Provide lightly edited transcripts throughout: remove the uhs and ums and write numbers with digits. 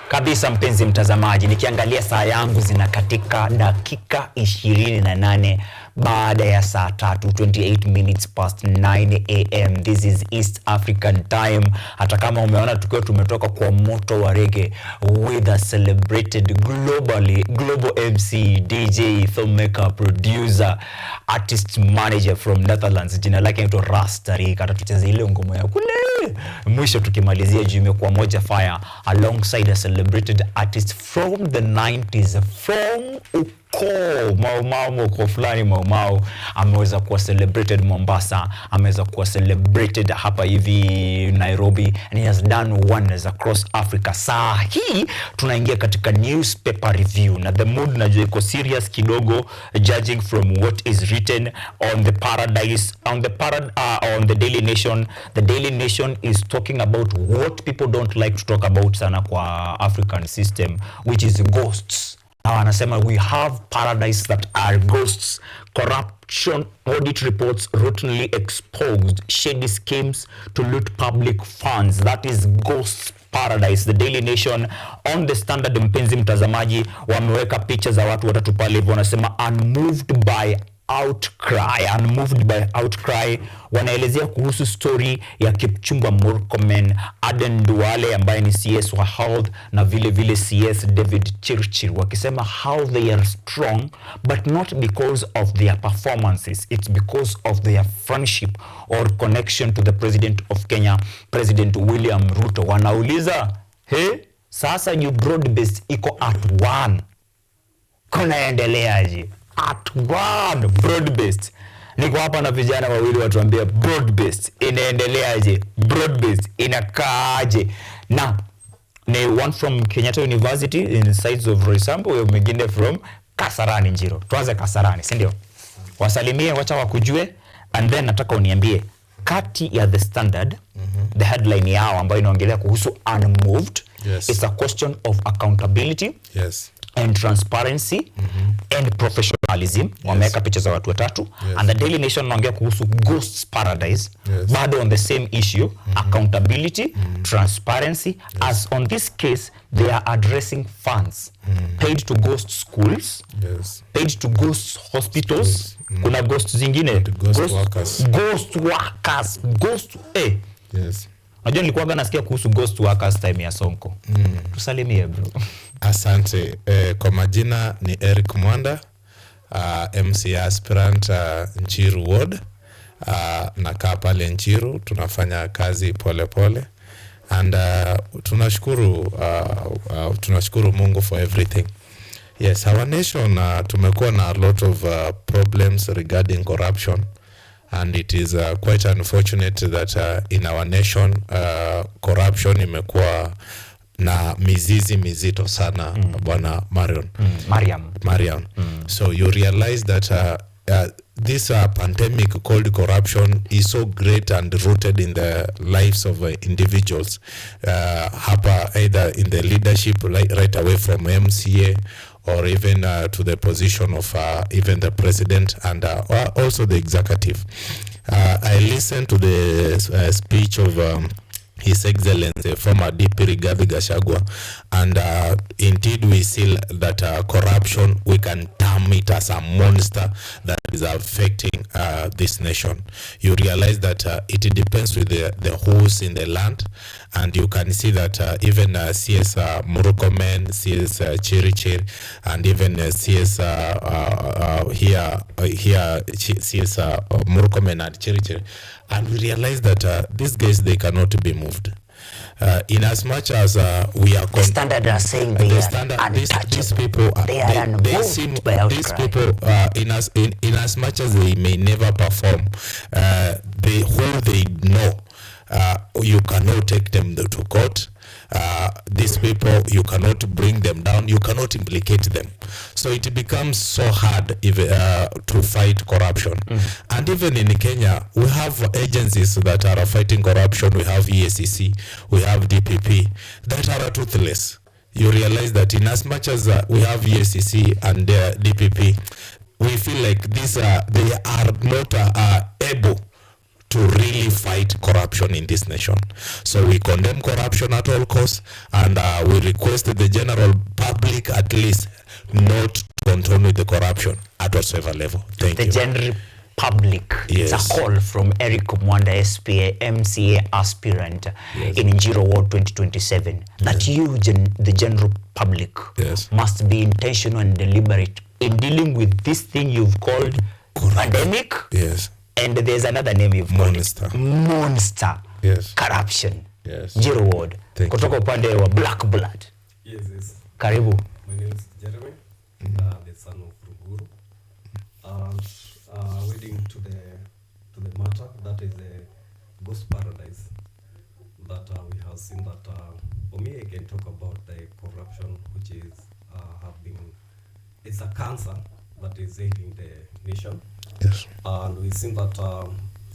Kabisa mpenzi mtazamaji, nikiangalia saa yangu zinakatika dakika 28 baada ya saa 3, 28 minutes past 9 am. This is East African time. Hata kama umeona tukiwa tumetoka kwa moto wa reggae with a celebrated global MC, DJ, filmmaker, producer, artist manager from Netherlands. Jina lake anaitwa Rastarik. Atatucheza ile ngoma ya kule mwisho tukimalizia jume kwa moja fire alongside a celebrated artist from the 90s from Mau fulani Mau ameweza kuwa celebrated Mombasa, ameweza kuwa celebrated hapa hivi Nairobi, and he has done wonders across Africa. Saa hii tunaingia katika newspaper review na the mood najua iko serious kidogo, judging from what is written on the Paradise, on the Daily Nation. The Daily Nation is talking about what people don't like to talk about sana kwa African system, which is ghosts. Anasema we have paradise that are ghosts, corruption, audit reports routinely exposed, shady schemes to loot public funds. That is ghosts paradise. The Daily Nation. On the Standard, mpenzi mtazamaji, wameweka picha za watu watatu pale hivyo, wanasema unmoved by outcry. Wanaelezea kuhusu story ya Kipchumba Murkomen, Aden Duale ambaye ni CS wa Health na vile CS David Chirchir, wakisema how they are strong but not because of their performances, it's because of their friendship or connection to the President of Kenya, President William Ruto. Wanauliza, sasa you broad-based iko at 1, kunaendeleaje? At 1 broad-based. Niko hapa na vijana wawili watuambia broad-based inaendeleaje, broad-based inakaaje. Na ni one from Kenyatta University in sides of Roysambu, wewe mwingine from Kasarani Njiro. Tuanze Kasarani, si ndio? Wasalimie, wacha wakujue, and then nataka uniambie kati ya The Standard, the headline yao ambayo inaongelea kuhusu unmoved. Yes. It's a question of accountability. Yes. And transparency and professionalism. Wameweka picha za watu watatu. And the Daily Nation wanaongea kuhusu ghosts paradise. Bado on the same issue, accountability, transparency. As on this case, they are addressing funds paid to ghost schools, paid to ghost hospitals. Kuna ghost zingine, ghost workers. Yes. Najua nilikuwa nasikia kuhusu ghost workers time ya Sonko. Tusalimie bro. Asante. Kwa majina ni Eric Mwanda, MC aspirant Nchiru Ward. Nakaa pale Nchiru, tunafanya kazi pole pole. And tunashukuru Mungu for everything. Yes, our nation tumekuwa na a lot of problems regarding corruption. And it is quite unfortunate that in our nation corruption imekuwa na mizizi mizito sana, bwana Mariam. So you realize that this pandemic called corruption is so great and rooted in the lives of individuals, hapa either in the leadership right away from MCA or even to the position of even the president and also the executive. I listened to the speech of His Excellency, former DP Rigathi Gachagua, and indeed we see that corruption, we can term it as a monster that is affecting this nation. You realize that it depends with the who's in the land, and you can see that even CS Murkomen, CS Chirichir, and even CS CS Murkomen and Chirichir, and we realize that these guys, they cannot be moved. In as much as we are Standard are saying these people they seem these people in as much as they may never perform, they know you cannot take them to court. These people, you cannot bring them down, you cannot implicate them. So it becomes so hard to fight corruption. And even in Kenya, we have agencies that are fighting corruption. We have EACC, we have DPP that are toothless. You realize that in as much as we have EACC and DPP, we feel like they are not able to really fight corruption in this nation. So we condemn corruption at all costs, and we request the general public at least not to continue the corruption at whatsoever level. Thank you. The general public. Yes. It's a call from Eric Mwanda, SPA, MCA aspirant in Njiro Ward 2027. That you, the general public, must be intentional and deliberate in dealing with this thing you've called pandemic. Yes. And there's another name you've called Monster. Monster. Yes. Corruption. Yes. Njiro Ward. Kutoka upande wa Black Blood. Yes, yes. Karibu. My name is Jeremy, the son of Ruguru. And leading to the matter, that is a ghost paradise that we have seen that for me I can talk about the corruption which is it's a cancer that is ailing the nation. Yes. And we've seen that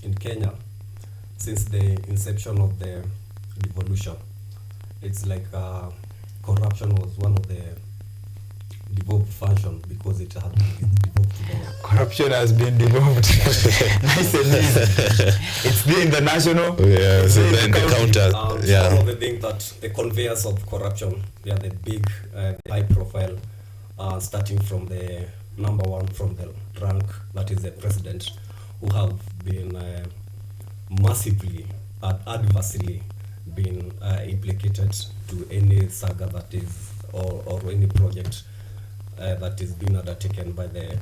in Kenya, since the inception of the devolution, it's like corruption was one of the devolved function because it had been devolved to the... Corruption has been devolved. Nice and easy. It's been the national... Yeah, so then the counter... One of the things that the conveyors of corruption, they are the big, high profile, starting from the number one from the rank, that is the president, who have been massively and adversely been implicated to any saga that is or any project that is being undertaken by the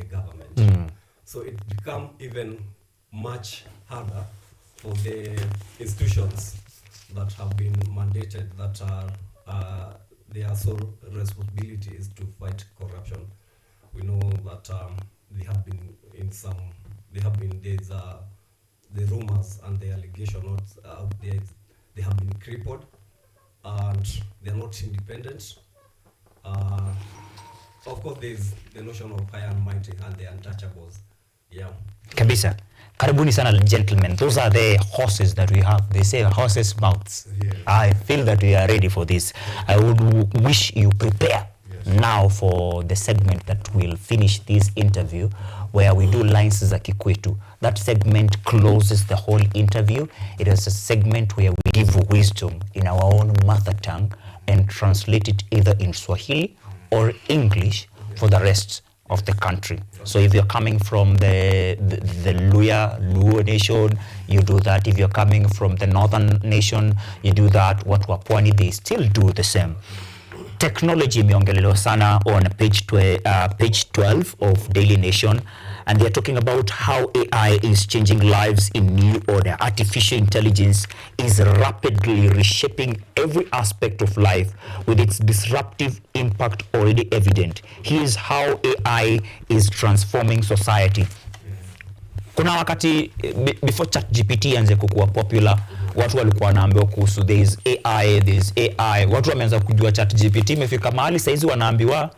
government. So it become even much harder for the institutions that have been mandated that their sole responsibility is to fight corruption. We know that there have been the rumors and the allegations out there. They have been crippled and they are not independent. Of course, there is the notion of high and mighty and the untouchables. Yeah. Kabisa. Karibuni sana, gentlemen. Those are the horses that we have. They say horses' mouths. Yes. I feel that we are ready for this. I would wish you prepare now for the segment that will finish this interview, where we do lines za kikwetu. That segment closes the whole interview. It is a segment where we give wisdom in our own mother tongue and translate it either in Swahili or English for the rest of the country. So if you're coming from the Luo nation, you do that. If you're coming from the northern nation, you do that. Watu wa Pwani, they still do the same. Technology imeongelelewa sana on page 12 of Daily Nation, and they're talking about how AI is changing lives in new order. Artificial intelligence is rapidly reshaping every aspect of life, with its disruptive impact already evident. Here's how AI is transforming society. Kuna wakati before ChatGPT anze kukua popular, watu walikuwa wanaambiwa kuhusu there is AI. Watu wameanza kujua ChatGPT imefika mahali saizi wanaambiwa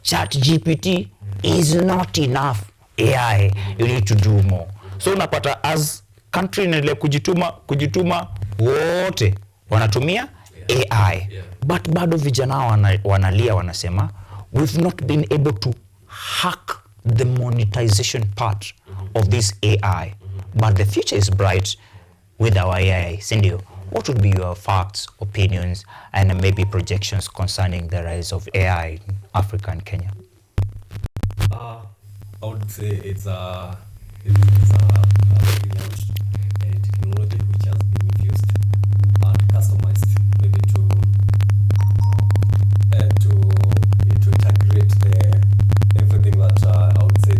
ChatGPT is not enough AI, you need to do more. So unapata as country inaendelea kujituma wote wanatumia AI. But bado vijana wanalia wanasema we've not been able to hack the monetization part of this AI. But the future is bright with our AI. Sindio, what would be your facts, opinions, and maybe projections concerning the rise of AI in Africa and Kenya? I would say it's a very launched technology which has been infused and customized maybe to integrate everything that I would say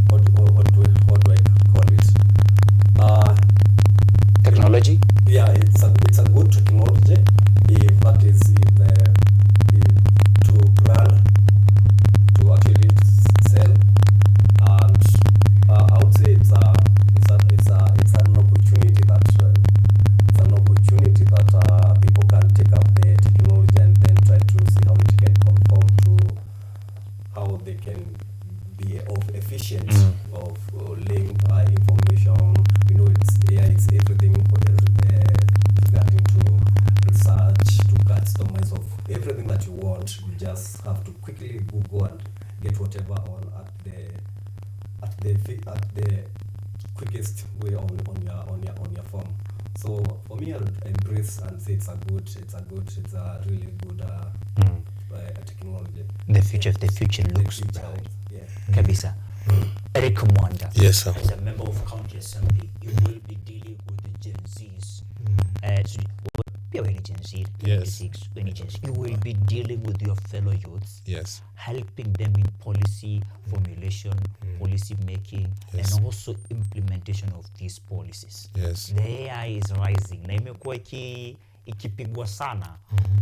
what do I call it? Technology? Yeah, it's a good technology if that is to run, to actually sell, and I would say it's an opportunity that people can take up the technology and then try to see how it can conform to how they can be efficient of laying information. We know it's AI, it's everything regarding to research, to customize of everything that you want. You just have to quickly Google and get whatever on at the quickest way on your phone. So for me, I'll embrace and say it's a really good technology. The future looks bright. Yeah. Kabisa. Eric Mwanda. Yes, sir. As a member of county assembly, you will be dealing with the Gen Zs. Gen Z, Yes. 26, Gen Z. You will be dealing with your fellow youths, Yes. helping them in policy formulation, policy making, Yes. and also implementation of these policies. Yes. The AI is rising na imekuwa ikipigwa sana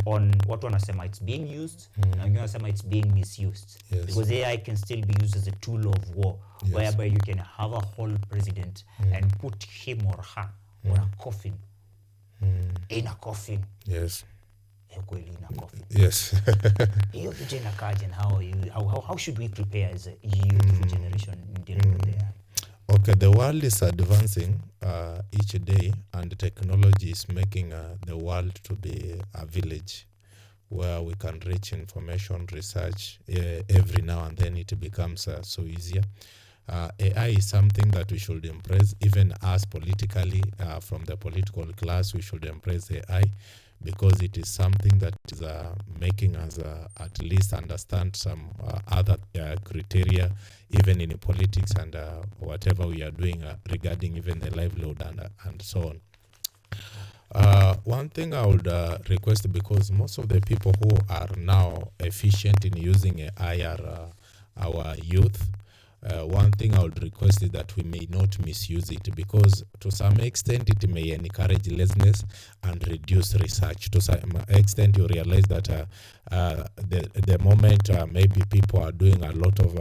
on watu wanasema it's being used na wengine wanasema it's being misused. Yes. Because AI can still be used as a tool of war, Yes. whereby you can have a whole president and put him or her on a coffin. In a coffin. Yes. Kweli in a coffin. Yes. Hiyo vitu inakaje and how should we prepare as a youth generation in dealing with AI? Okay, the world is advancing each day, and technology is making the world to be a village where we can reach information, research every now and then. It becomes so easier. AI is something that we should embrace, even us politically, from the political class, we should embrace AI, because it is something that is making us at least understand some other criteria, even in politics and whatever we are doing regarding even the livelihood and so on. One thing I would request, because most of the people who are now efficient in using AI are our youth. One thing I would request is that we may not misuse it, because to some extent it may encourage laziness and reduce research. To some extent you realize that the moment maybe people are doing a lot of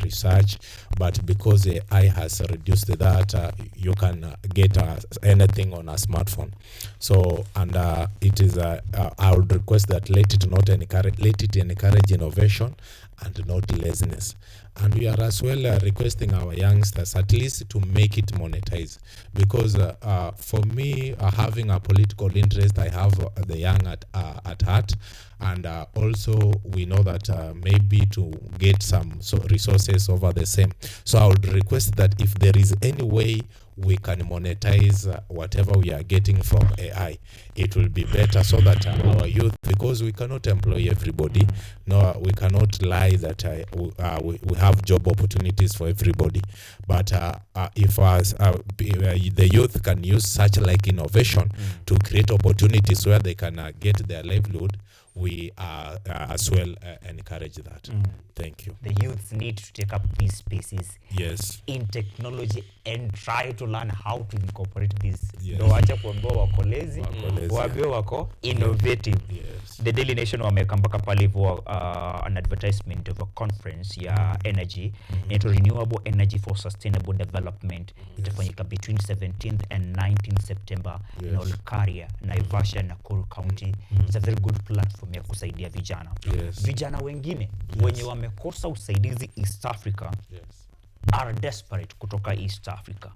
research, but because AI has reduced that, you can get anything on a smartphone. So, and it is I would request that let it encourage innovation and not laziness. And we are as well requesting our youngsters at least to make it monetize, because for me, having a political interest, I have the young at heart, and also we know that maybe to get some resources over the same. So I would request that if there is any way we can monetize whatever we are getting from AI, it will be better, so that our youth, because we cannot employ everybody, no, we cannot lie that we have job opportunities for everybody, but if the youth can use such like innovation to create opportunities where they can get their livelihood, we as well encourage that. Thank you. The youth need to take up these spaces in technology and try to learn how to incorporate this. Ndio wacha kuambiwa wako lazy, waambiwe wako innovative. The Daily Nation wameka mpaka pale hivyo an advertisement of a conference ya energy, into renewable energy for sustainable development. Itafanyika between 17th and 19th September in Olkaria, Naivasha, Nakuru County. It's a very good platform ya kusaidia vijana. Vijana wengine wenye wamekosa usaidizi East Africa are desperate kutoka East Africa.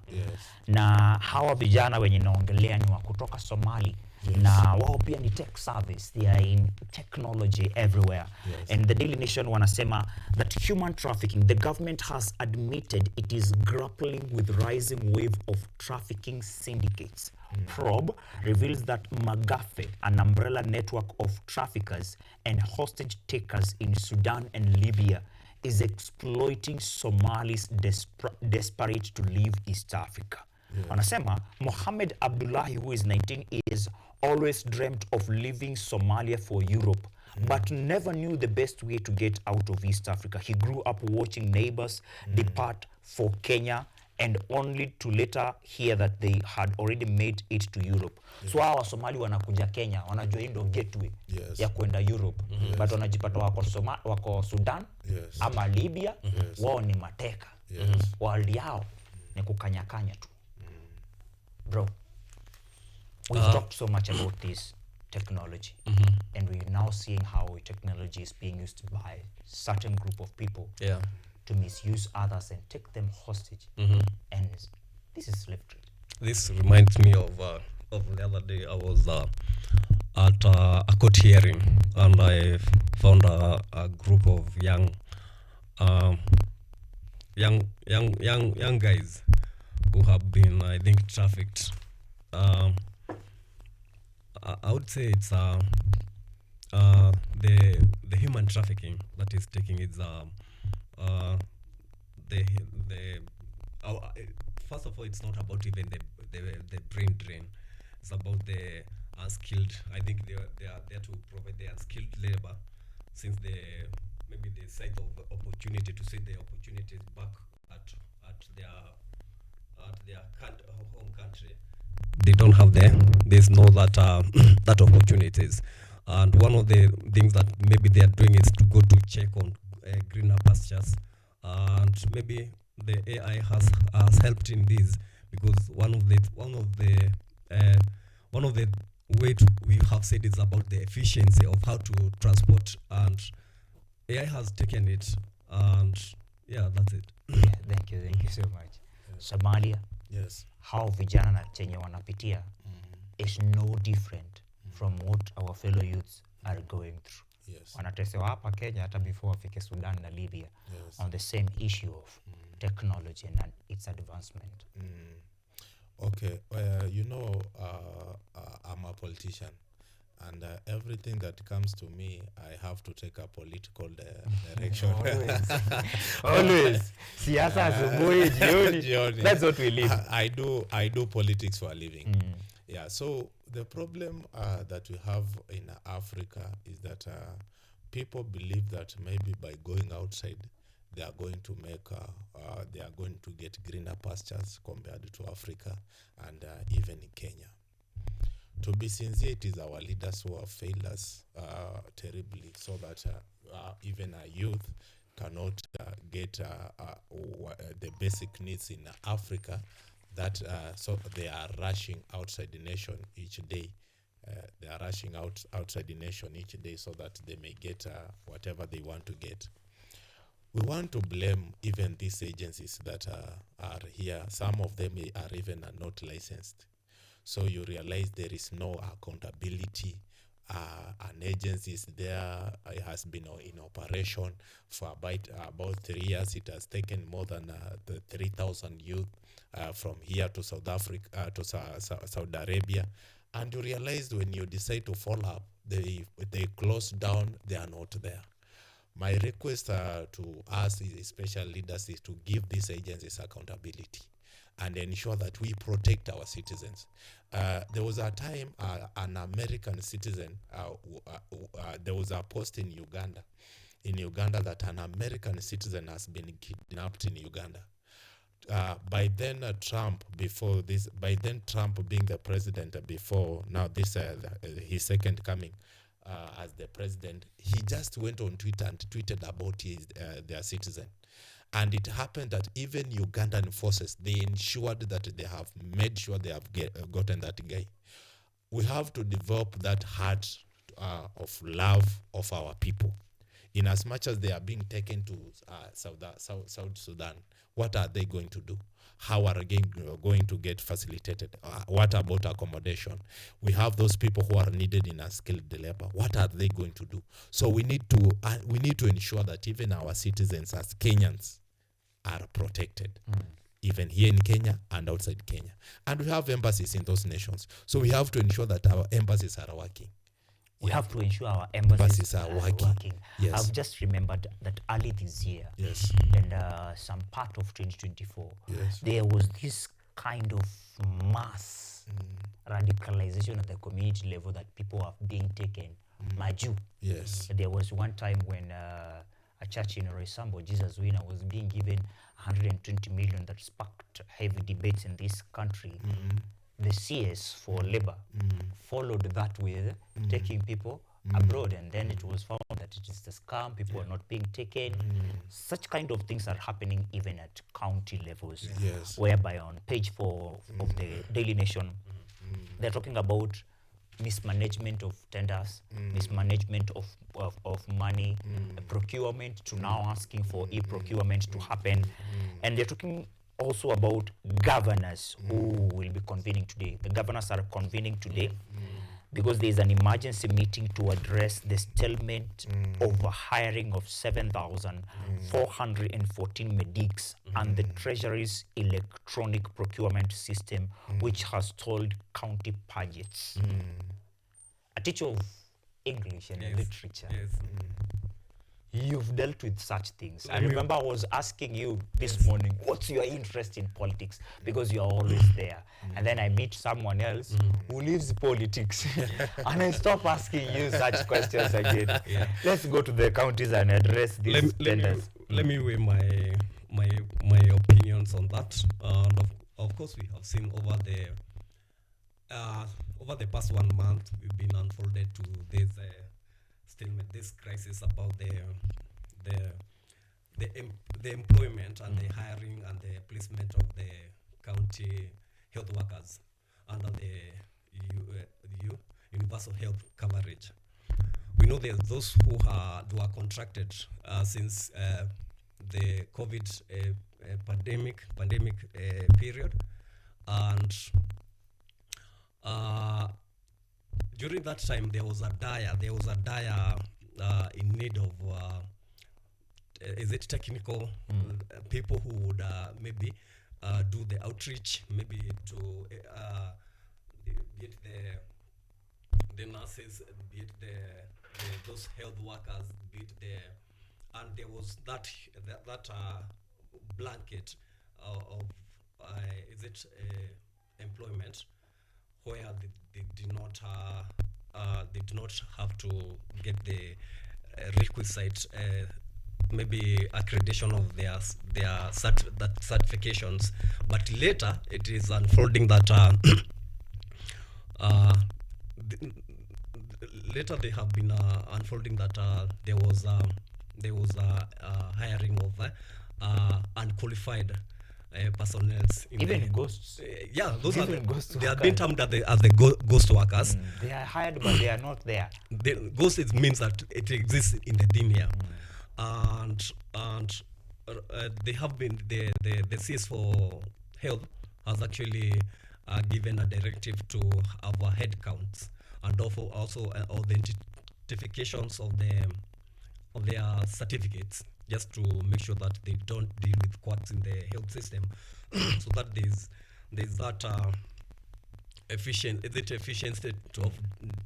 Na hawa vijana wenye naongelea ni wa kutoka Somali. Na wao pia ni tech service. They are in technology everywhere. And the Daily Nation wanasema that human trafficking, the government has admitted it is grappling with rising wave of trafficking syndicates. Probe reveals that Magafe, an umbrella network of traffickers and hostage takers in Sudan and Libya, is exploiting Somalis desperate to leave East Africa. Wanasema Mohammed Abdullahi, who is 19 years, always dreamt of leaving Somalia for Europe, but never knew the best way to get out of East Africa. He grew up watching neighbors depart for Kenya, and only to later hear that they had already made it to Europe. So hawa Somali wanakuja Kenya, wanajua hii ndio gateway ya kwenda Europe. But wanajipata wako Sudan ama Libya, wao ni mateka. World yao ni kukanyakanya tu. Bro, we've talked so much about this technology, and we're now seeing how technology is being used by certain group of people to misuse others and take them hostage. And this is slave trade. This reminds me of the other day I was at a court hearing, and I found a group of young guys who have been, I think, trafficked. Um, I would say it's the human trafficking that is taking its the first of all, it's not about even the brain drain. It's about the unskilled. I think they are there to provide the unskilled labor, since maybe the side of opportunity to see the opportunities back at their home country. They don't have there's no that that opportunities. And one of the things that maybe they are doing is to go to check on greener pastures, and maybe the AI has helped in this, because one of the way we have said is about the efficiency of how to transport, and AI has taken it, and yeah, that's it. Yeah, thank you so much. Somalia, Yes. how vijana na chenye wanapitia is no different from what our fellow youths are going through. Yes. Wanatesewa hapa Kenya hata before wafike Sudan na Libya, Yes. on the same issue of technology and its advancement. Okay, I'm a politician, and everything that comes to me, I have to take a political direction. Always. Siasa asubuhi, jioni. Jioni. That's what we live. I do politics for a living. Yeah, so the problem that we have in Africa is that people believe that maybe by going outside, they are going to get greener pastures compared to Africa and even in Kenya. To be sincere, it is our leaders who have failed us terribly, so that even our youth cannot get the basic needs in Africa. That so they are rushing outside the nation each day. They are rushing outside the nation each day so that they may get whatever they want to get. We want to blame even these agencies that are here. Some of them are even not licensed. So you realize there is no accountability. An agency is there. It has been in operation for about 3 years. It has taken more than 3,000 youth from here to South Africa, to Saudi Arabia. And you realize when you decide to follow up, they close down, they are not there. My request to us, especially leaders, is to give these agencies accountability and ensure that we protect our citizens. There was a time an American citizen, there was a post in Uganda that an American citizen has been kidnapped in Uganda. By then Trump being the president before now this his second coming as the president, he just went on Twitter and tweeted about their citizen. And it happened that even Ugandan forces, they ensured that they have made sure they have gotten that guy. We have to develop that heart of love of our people. In as much as they are being taken to South Sudan, what are they going to do? How are they going to get facilitated? What about accommodation? We have those people who are needed in unskilled labor. What are they going to do? So we need to ensure that even our citizens as Kenyans are protected, even here in Kenya and outside Kenya. And we have embassies in those nations. So we have to ensure that our embassies are working. We have to ensure our embassies are working. Yes. I've just remembered that early this year, Yes. and some part of 2024, Yes. there was this kind of mass radicalization at the community level that people are being taken. Maju. Yes. There was one time when a church in Roysambo, Jesus Winner, was being given 120 million that sparked heavy debates in this country. The CS for labor followed that with taking people abroad, and then it was found that it is a scam. People are not being taken. Such kind of things are happening even at county levels. Yes. Whereby on page 4 of the Daily Nation, they're talking about mismanagement of tenders, mismanagement of money, procurement, to now asking for e-procurement to happen. And they're talking also about governors who will be convening today. The governors are convening today. because there is an emergency meeting to address the stalemate of a hiring of 7,414 medics and the Treasury's electronic procurement system, which has stalled county budgets. A teacher of English and literature. Yes. You've dealt with such things. I me- remember I was asking you this morning, what's your interest in politics? Because you are always there. And then I meet someone else who leaves politics. And I stop asking you such questions again. Let's go to the counties and address these tenders. Let me weigh my opinions on that. And of course, we have seen over the past 1 month, we've been unfolded to this statement, this crisis about the employment and the hiring and the placement of the county health workers under the universal health coverage. We know there's those who are contracted since the COVID pandemic period, and during that time there was a dire in need of is it technical people who would maybe do the outreach, maybe to be it the nurses, be it those health workers, be it and there was that blanket of is it employment where they did not have to get the requisite maybe accreditation of their certifications, but later it is unfolding that later they have been unfolding that there was hiring of unqualified personnel. Even ghosts. Those are Even ghost they have workers. been termed as the ghost workers. They are hired, but they are not there. The ghost means that it exists in the thin air, and they have been the CS for health has actually given a directive to our head counts and also authentications of their certificates, just to make sure that they don't deal with quacks in the health system, so that there's that efficiency of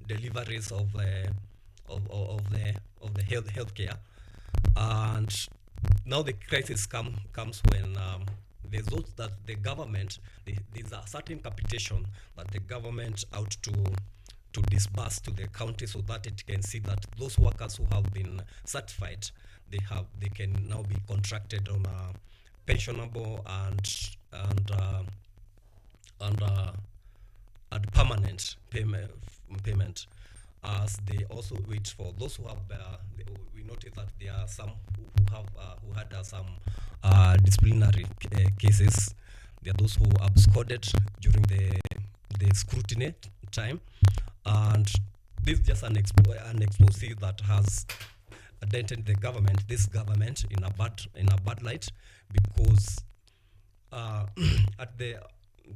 deliveries of the healthcare. And now the crisis comes when there's those that the government there's a certain capitation that the government out to disburse to the county, so that it can see that those workers who have been certified, they can now be contracted on a pensionable and permanent payment. As they also wait for those who have, we notice that there are some who had some disciplinary cases. There are those who absconded during the scrutiny time, and this is just an expose that has dented this government in a bad light, because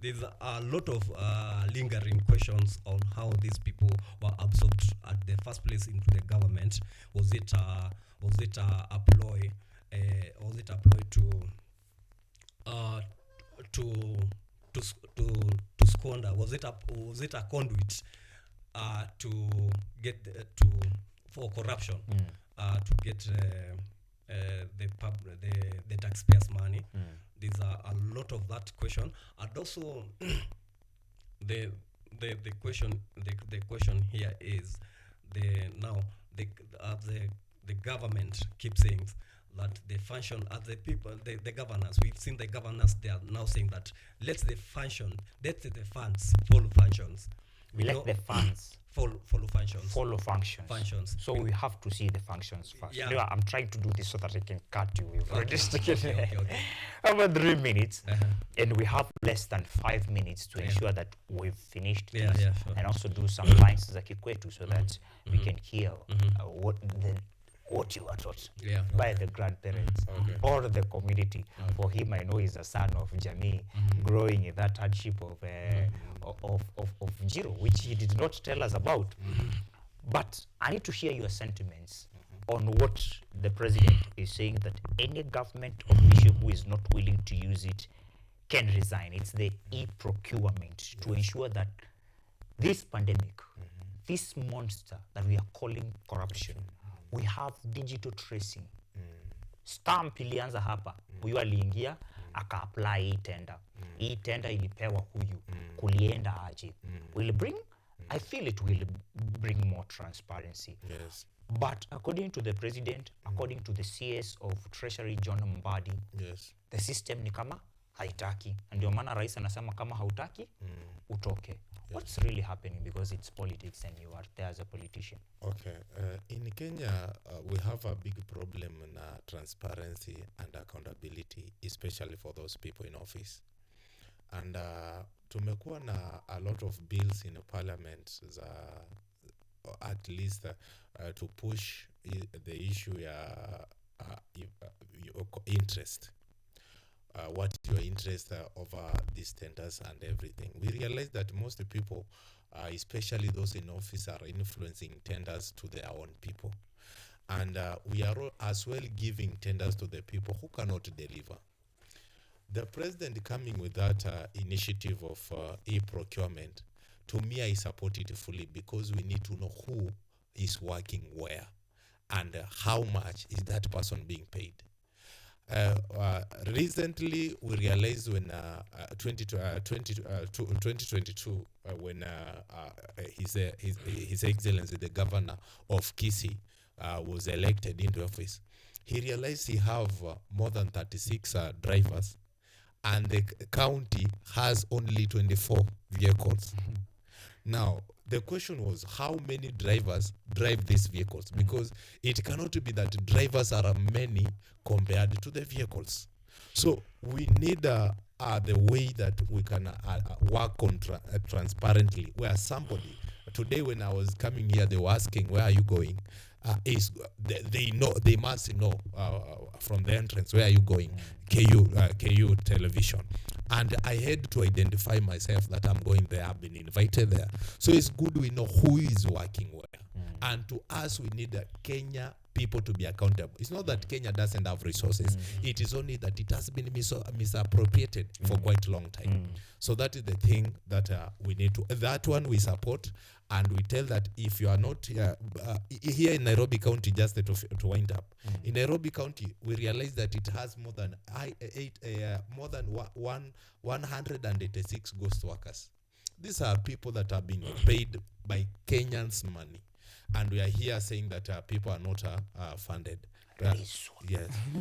there's a lot of lingering questions on how these people were absorbed at the first place into the government. Was it a ploy? Was it a ploy to squander? Was it a conduit to get for corruption, to get the taxpayers' money? There's a lot of that question, and also the question here is the government keeps saying that the function as the people, the governors. We've seen the governors; they are now saying that let the funds follow functions. Let the funds follow functions. follow functions. So we have to see the functions first. Yeah. You know, I'm trying to do this so that I can cut you. We've already Okay. over 3 minutes, and we have less than 5 minutes to ensure that we've finished this, Sure. and also do some lines za kikwetu so that we can hear what you are taught Yeah. by the grandparents or the community. For him, I know he's a son of Jamii, growing in that hardship of Jiro, which he did not tell us about. But I need to hear your sentiments on what the president is saying, that any government official who is not willing to use it can resign. It's the e-procurement to ensure that this pandemic, this monster that we are calling corruption, we have digital tracing. Stamp ilianza hapa, huyu aliingia aka-apply hii tender. Hii tender ilipewa huyu, kulienda aje. Will bring, I feel it will bring more transparency. Yes. But according to the president, according to the CS of Treasury John Mbadi, Yes. the system ni kama haitaki. Ndio maana rais anasema kama hautaki, utoke. What's really happening? Because it's politics and you are there as a politician. Okay. In Kenya, we have a big problem in transparency and accountability, especially for those people in office. And tumekuwa na a lot of bills in parliament at least to push the issue ya interest. What your interest over these tenders and everything. We realize that most people, especially those in office, are influencing tenders to their own people. And we are as well giving tenders to the people who cannot deliver. The president coming with that initiative of e-procurement, to me, I support it fully, because we need to know who is working where and how much is that person being paid. Recently, we realized when 2022, when His Excellency, the governor of Kisii, was elected into office, he realized he have more than 36 drivers, and the county has only 24 vehicles. Now, the question was, how many drivers drive these vehicles? Because it cannot be that drivers are many compared to the vehicles. So we need the way that we can work on transparently, where somebody, today when I was coming here, they were asking, where are you going? They must know from the entrance, where are you going? KU television. And I had to identify myself that I'm going there, I've been invited there. So it's good we know who is working where. And to us, we need Kenya people to be accountable. It's not that Kenya doesn't have resources. It is only that it has been misappropriated for quite a long time. So that is the thing that we need to, that one we support, and we tell that if you are not here in Nairobi County, just to wind up, in Nairobi County, we realize that it has more than 186 ghost workers. These are people that are being paid by Kenyans' money. And we are here saying that people are not funded. Yes.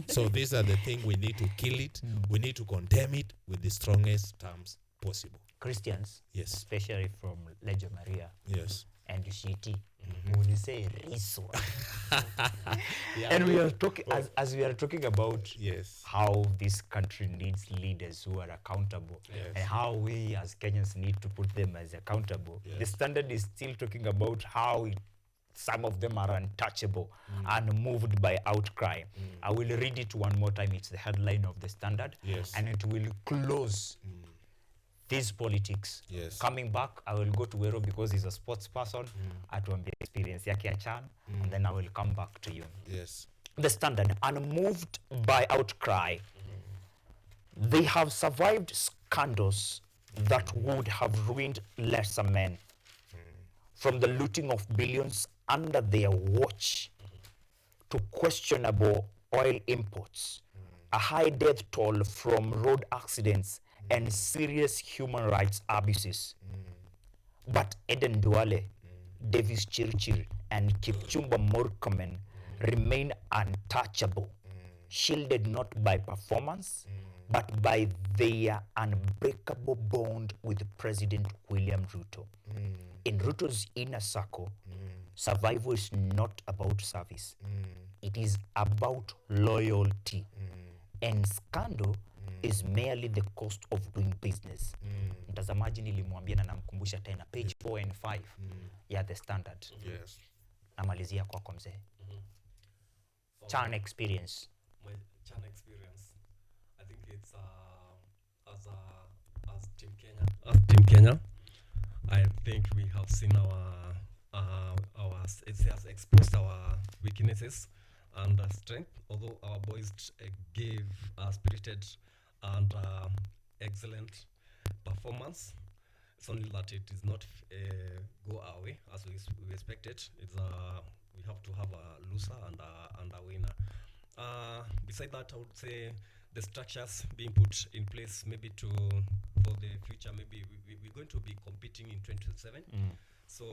So these are the things we need to kill it. We need to condemn it with the strongest terms possible. Christians, yes, especially from Legio Maria, yes, and UCT, when you say riso, and we are talking as we are talking about yes, how this country needs leaders who are accountable, yes, and how we as Kenyans need to put them as accountable. Yes. The Standard is still talking about how some of them are untouchable and moved by outcry. I will read it one more time. It's the headline of the Standard, yes, and it will close this politics. Yes. Coming back, I will go to Wero because he's a sports person. Atuambia experience yake ya CHAN, and then I will come back to you. Yes. The Standard, unmoved by outcry, they have survived scandals that would have ruined lesser men. From the looting of billions under their watch to questionable oil imports, a high death toll from road accidents, and serious human rights abuses. But Eden Duale, Davis Chirchir, and Kipchumba Murkomen remain untouchable, shielded not by performance, but by their unbreakable bond with President William Ruto. In Ruto's inner circle, survival is not about service. It is about loyalty. And scandal is merely the cost of doing business. Mtazamaji nilimwambia na namkumbusha tena page 4 and 5 ya The Standard. Yes. Namalizia kwako mzee. CHAN experience? My CHAN experience, I think it's as Team Kenya. As Team Kenya, I think we have seen it has exposed our weaknesses and strength. Although our boys gave a spirited and excellent performance, it's only that it is not go our way as we expected. It's we have to have a loser and a winner. Beside that, I would say the structures being put in place maybe for the future. Maybe we're going to be competing in 2027. So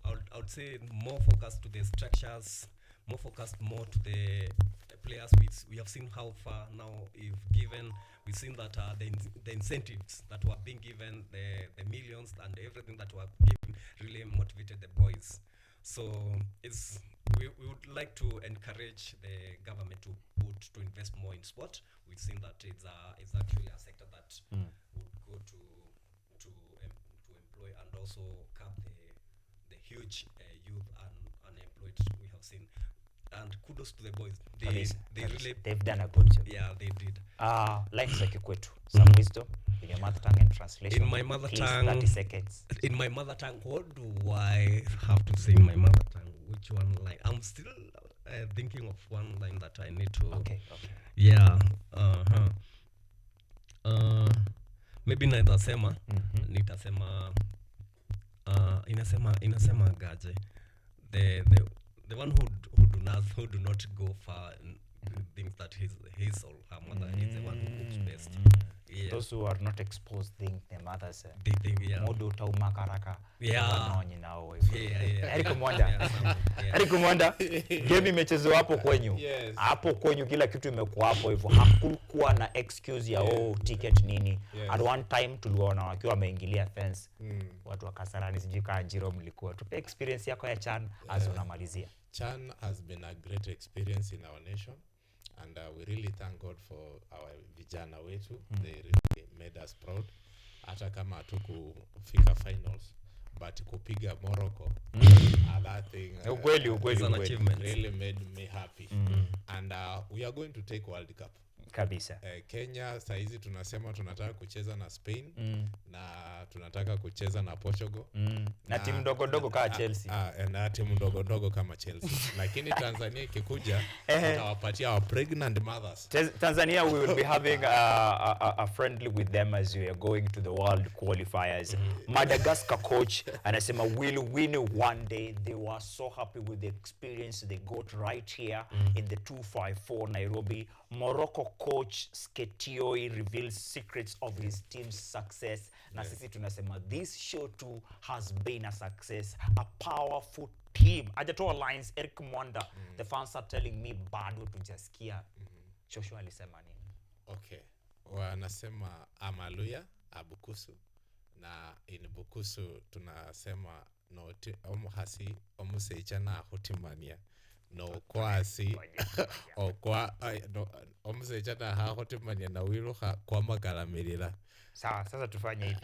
I would say more focus to the structures, more focused more to the players. We have seen how far now we've seen that the incentives that were being given, the millions and everything that were given really motivated the boys. So we would like to encourage the government to invest more in sport. We've seen that it's actually a sector that would go to employ and also curb the huge youth and unemployed we have seen. And kudos to the boys. They've done a good job. Yeah, they did. Lines like kwetu. Some wisdom in your mother tongue and translation. In my mother Please, tongue. 30 seconds. In my mother tongue, what do I have to say in my mother tongue? Which one line? I'm still thinking of one line that I need to. Okay. Yeah. Maybe nitasema. Nitasema. Inasema gaje. The one who do not go far thinks that his or her mother is the one who cooks best. Yeah. Those who are not exposed think their mothers They think, yeah. modo tauma karaka. Yeah. Eric Mwanda. Eric Mwanda, game imechezwa hapo kwenyu. Yes. Hapo kwenyu kila kitu imekuwa hapo hivyo. Hakukuwa na excuse ya ticket nini. Yes. At one time tuliona wakiwa wameingilia fence. Watu wa Kasarani sijui kama Jiro mlikuwa. Tupe experience yako ya CHAN as unamalizia. CHAN has been a great experience in our nation, and we really thank God for our vijana wetu. They really made us proud. Hata kama hatukufika finals, but kupiga Morocco, that thing Ukweli. really made me happy. And we are going to take World Cup. Kabisa. Kenya saizi tunasema tunataka kucheza na Spain na tunataka kucheza na Portugal na timu ndogo kama Chelsea. Na timu ndogo kama Chelsea. Lakini Tanzania ikikuja tutawapatia our pregnant mothers. Tanzania, we will be having a friendly with them as we are going to the world qualifiers. Madagascar coach anasema will win one day. They were so happy with the experience they got right here in the 254 Nairobi. Morocco coach Sketioi reveals secrets of his team's success. Na sisi tunasema this show too has been a success, a powerful team. Hajatoa lines. Eric Mwanda, the fans are telling me bado tujasikia. Joshua alisema nini? Okay. Wanasema amaluya abukusu, na in bukusu tunasema no omuhasi omuseichana hotimania no kwasi okwa no omuseichana ha hotimania na wiruha kwa magalamirira. Sawa, sasa tufanye hivi.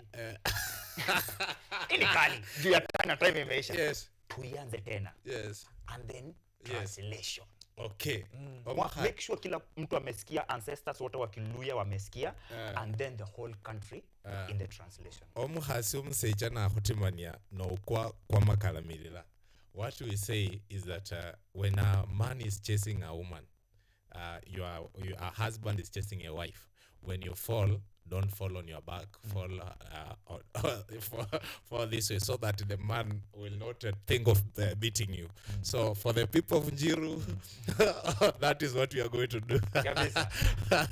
Ini kali juu ya time imeisha. Yes. Tuianze tena. Yes. And then translation. Okay. Make sure kila mtu amesikia, ancestors wote wa Kiluya wamesikia, and then the whole country in the translation. Omuhasi omuseichana hotimania no kwa magalamirira. What we say is that when a man is chasing a woman, your husband is chasing a wife. When you fall, don't fall on your back. Fall for this way, so that the man will not think of beating you. So for the people of Njiru, that is what we are going to do.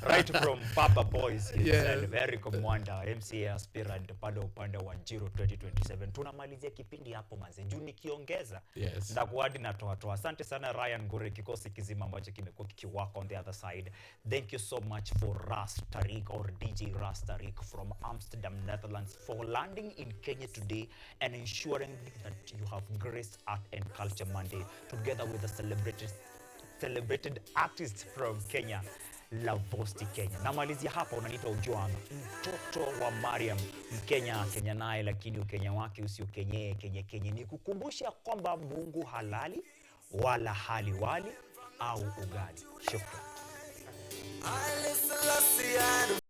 Right from Papa Boys, and Eric Mwanda, MCA aspirant pale upande wa Njiru 2027. Tunamalizia kipindi hapo manze. Juu nikiongeza ndakuadi natoa. Asante sana Ryan Gore, kikosi kizima ambacho kimekuwa kikiwork on the other side. Thank you so much for Ras Tariq or DJ Ras Tariq from Amsterdam, Netherlands, for landing in Kenya today and ensuring that you have graced Art and Culture Monday together with the celebrated artists from Kenya, Lavosti Kenya. Namalizia hapa, unaniita Ujwanga, mtoto wa Mariam, Mkenya, Kenya naye, lakini ukenya wake usiukenye Kenya. Ni kukumbusha kwamba Mungu halali wala hali wali, au ugali. Shukran.